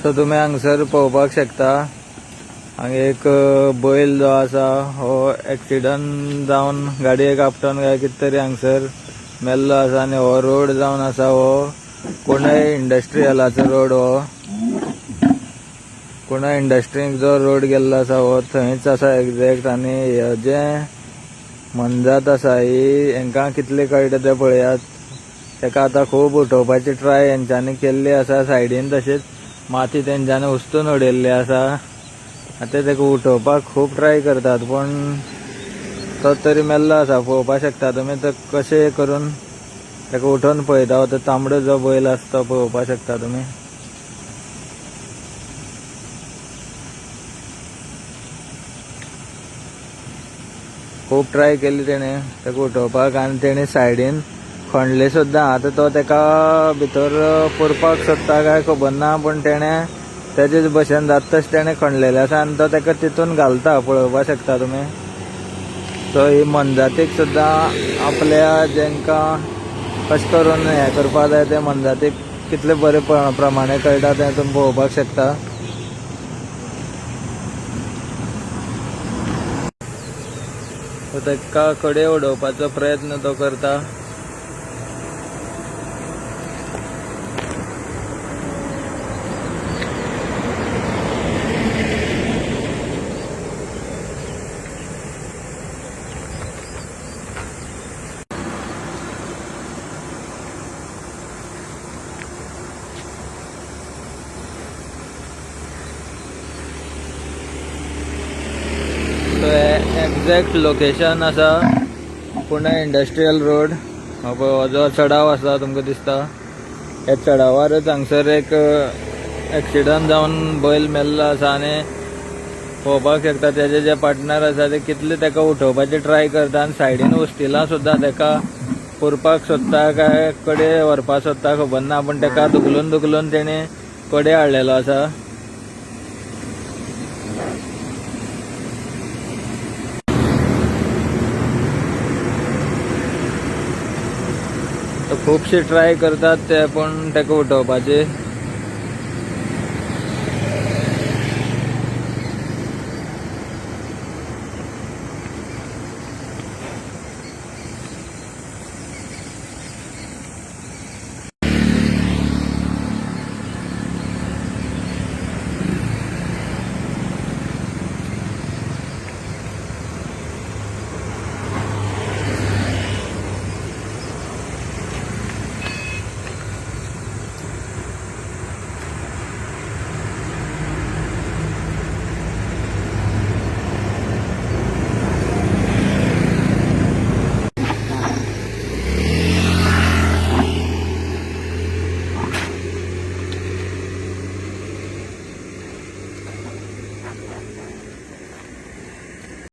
so तुम्ही हांगसर पळोवपाक शकता हांगा एक बैल जो आसा हो एक्सिडंट जावन गाडयेक आपटोन काय कितें तरी हांगसर मेल्लो आसा आनी हो रोड जावन आसा हो कुणय इंडस्ट्रियलाचो रोड हो कुणय इंडस्ट्रीक जो रोड गेल्लो आसा हो थंयच आसा एक्झॅक्ट आनी हे जे मनजात आसा ही हांकां कितले कळटा ते पळयात तेका आतां खूब उठोवपाची ट्राय हेंच्यांनी केल्ली आसा सायडीन तशेंच माती तेंच्यांनी उस्तून उडयल्ली आसा आतां तेका उठोवपाक खूब ट्राय करतात पण तो तरी मेल्लो आसा पळोवपाक शकता तुमी तो कशें करून तेका उठोवन पळयता तो तांबडो जो बैल आसा तो पळोवपाक शकता तुमी खूब ट्राय केली तेणें तेका उठोवपाक आनी तेणें सायडीन खणले सुद्दां आतां तो तेका भितर पुरपाक सोदता काय खबर ना पण तेणें तेजेच भशेन जाता तशें तेणें खणलेलें आसा आनी तो तेका तितून घालता पळोवपाक शकता तुमी सो ही मनजातीक सुद्दां आपल्या जेंकां कशें करून हें करपाक जाय ते मनजातीक कितले बरे प्रमाणे कळटा तें तुमी पळोवपाक शकता सो तेका कडे उडोवपाचो प्रयत्न तो करता एक्झॅक्ट लोकेशन आसा पुणे इंडस्ट्रियल रोड हो जो चढाव आसा तुमकां दिसता ह्या चढावारच हांगसर एक एक्सिडंट जावन बैल मेल्लो आसा आनी पळोवपाक शकता तेजे जे पार्टनर आसा ते कितले तेका उठोवपाची ट्राय करता आनी सायडीन उस्तिलां सुद्दां तेका पुरपाक सोदता काय कडे व्हरपाक सोदता खबर ना पण तेका धुकलून धुकलून तेणी कडे हाडलेलो आसा खूबशे ट्राय करतात ते पण तेका उठोवपाचे